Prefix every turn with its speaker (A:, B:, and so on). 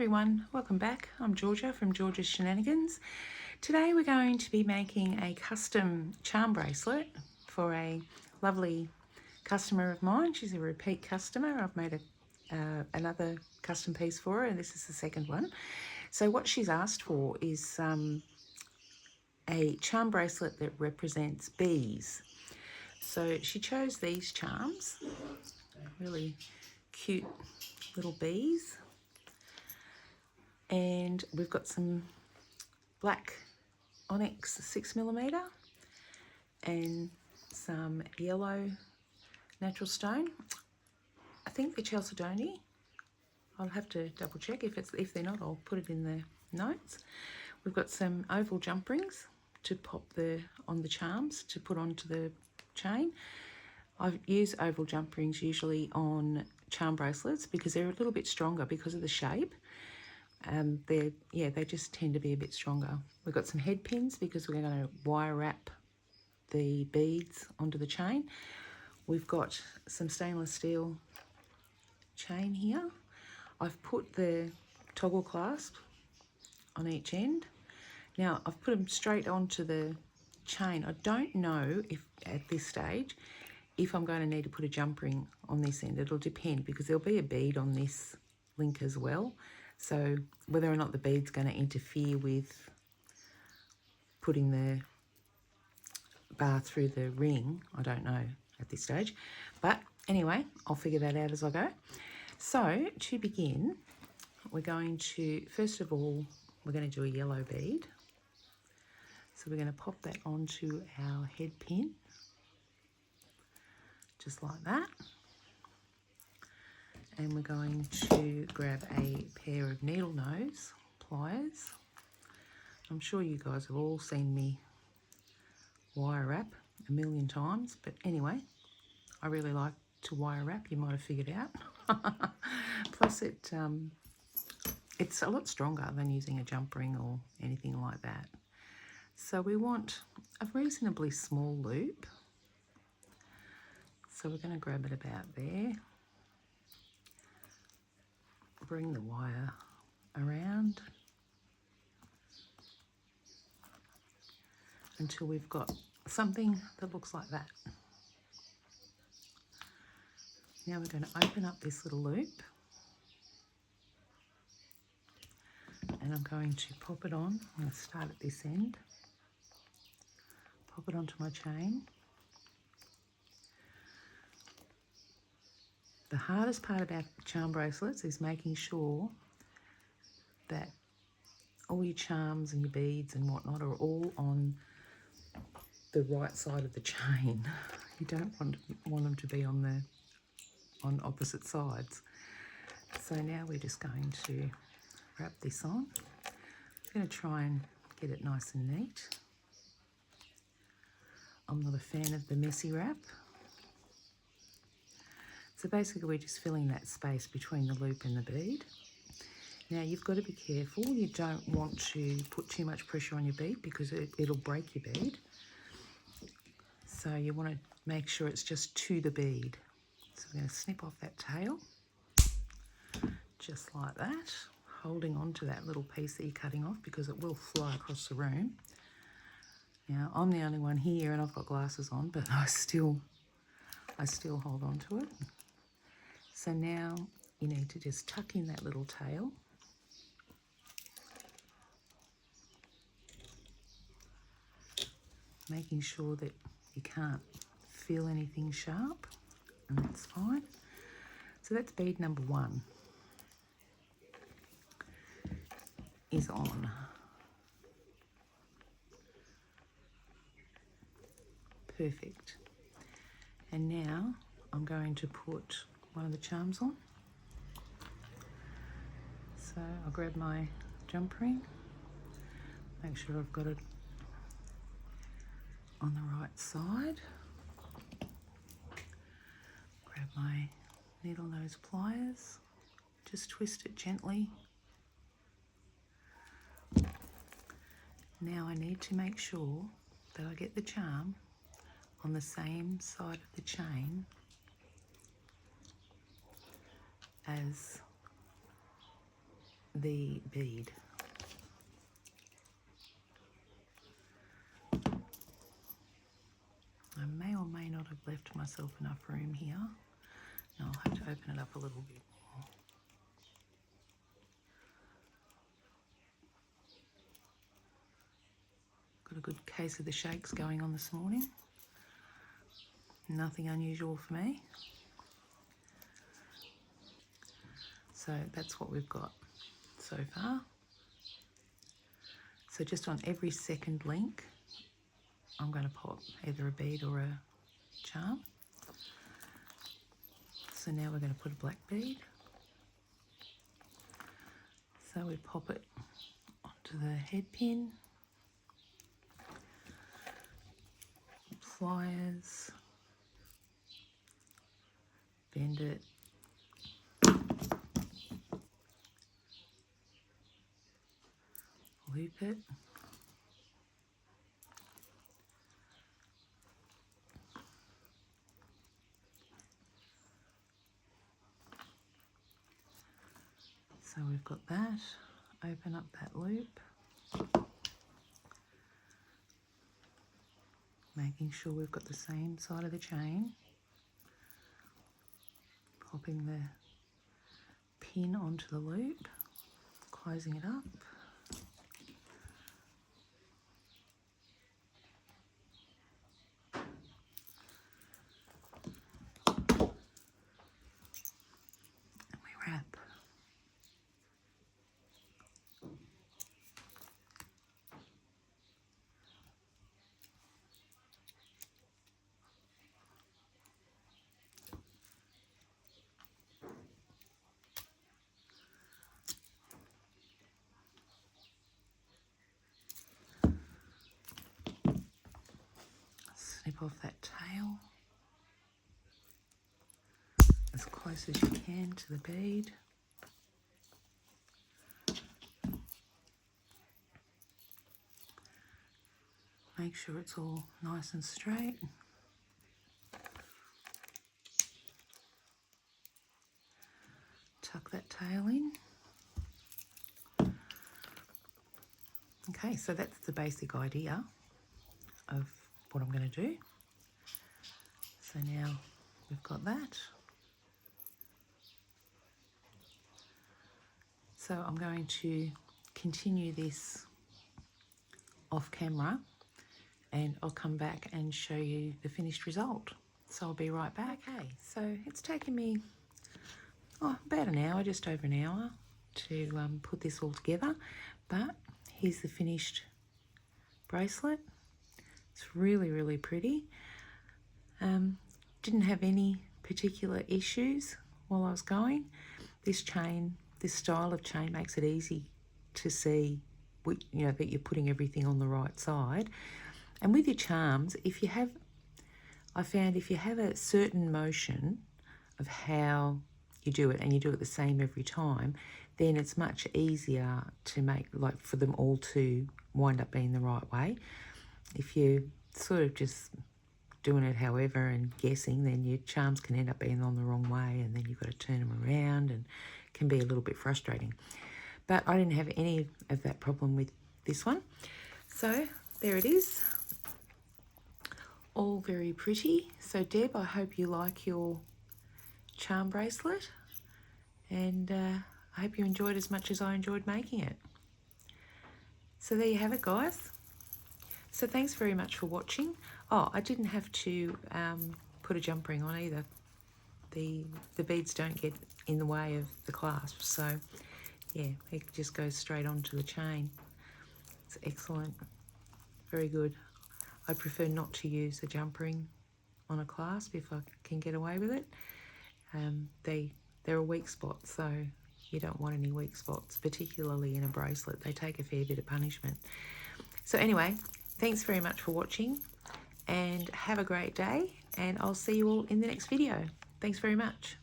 A: everyone, welcome back. I'm Georgia from Georgia's Shenanigans. Today we're going to be making a custom charm bracelet for a lovely customer of mine. She's a repeat customer. I've made another custom piece for her, and this is the second one. So what she's asked for is a charm bracelet that represents bees. So she chose these charms, really cute little bees. And we've got some black onyx 6mm and some yellow natural stone. I think they're chalcedony. I'll have to double check. If they're not, I'll put it in the notes. We've got some oval jump rings to pop on the charms to put onto the chain. I use oval jump rings usually on charm bracelets because they're a little bit stronger because of the shape. They just tend to be a bit stronger. We've got some head pins because we're going to wire wrap the beads onto the chain. We've got some stainless steel chain here. I've put the toggle clasp on each end. Now I've put them straight onto the chain. I don't know if at this stage if I'm going to need to put a jump ring on this end. It'll depend because there'll be a bead on this link as well. So whether or not the bead's going to interfere with putting the bar through the ring, I don't know at this stage. But anyway, I'll figure that out as I go. So to begin, we're going to, first of all, we're going to do a yellow bead. So we're going to pop that onto our head pin, just like that. And we're going to grab a pair of needle nose pliers. I'm sure you guys have all seen me wire wrap a million times, but anyway, I really like to wire wrap, you might have figured out. Plus it's a lot stronger than using a jump ring or anything like that. So we want a reasonably small loop. So we're going to grab it about there. Bring the wire around until we've got something that looks like that. Now we're going to open up this little loop and I'm going to pop it on. I'm going to start at this end, pop it onto my chain. The hardest part about charm bracelets is making sure that all your charms and your beads and whatnot are all on the right side of the chain. You don't want them to be on opposite sides. So now we're just going to wrap this on. I'm going to try and get it nice and neat. I'm not a fan of the messy wrap. So basically we're just filling that space between the loop and the bead. Now you've got to be careful. You don't want to put too much pressure on your bead because it'll break your bead. So you want to make sure it's just to the bead. So we're going to snip off that tail, just like that, holding on to that little piece that you're cutting off because it will fly across the room. Now I'm the only one here and I've got glasses on, but I still hold on to it. So now you need to just tuck in that little tail. Making sure that you can't feel anything sharp, and that's fine. So that's bead number 1 is on. Perfect. And now I'm going to put one of the charms on. So I'll grab my jump ring, make sure I've got it on the right side. Grab my needle nose pliers, just twist it gently. Now I need to make sure that I get the charm on the same side of the chain as the bead. I may or may not have left myself enough room here. Now I'll have to open it up a little bit more. Got a good case of the shakes going on this morning. Nothing unusual for me. So that's what we've got so far. So just on every second link, I'm going to pop either a bead or a charm. So now we're going to put a black bead. So we pop it onto the head pin, pliers, bend it, loop it, so we've got that, open up that loop, making sure we've got the same side of the chain, popping the pin onto the loop, closing it up, and we wrap. Snip off that tail as close as you can to the bead. Make sure it's all nice and straight. Tuck that tail in. Okay, so that's the basic idea of what I'm going to do. So now we've got that. So I'm going to continue this off camera and I'll come back and show you the finished result. So I'll be right back. Okay, so it's taken me about an hour, just over an hour, to put this all together. But here's the finished bracelet. It's really, really pretty. Didn't have any particular issues while I was going. This chain, this style of chain makes it easy to see which, that you're putting everything on the right side. And with your charms, I found if you have a certain motion of how you do it and you do it the same every time, then it's much easier to make, like, for them all to wind up being the right way. If you're sort of just doing it however and guessing, then your charms can end up being on the wrong way and then you've got to turn them around and it can be a little bit frustrating. But I didn't have any of that problem with this one. So there it is. All very pretty. So Deb, I hope you like your charm bracelet, and I hope you enjoyed as much as I enjoyed making it. So there you have it, guys. So thanks very much for watching. Oh, I didn't have to put a jump ring on either. The beads don't get in the way of the clasp, so yeah, it just goes straight onto the chain. It's excellent, very good. I prefer not to use a jump ring on a clasp if I can get away with it. They're a weak spot, so you don't want any weak spots, particularly in a bracelet. They take a fair bit of punishment. So anyway, thanks very much for watching and have a great day, and I'll see you all in the next video. Thanks very much.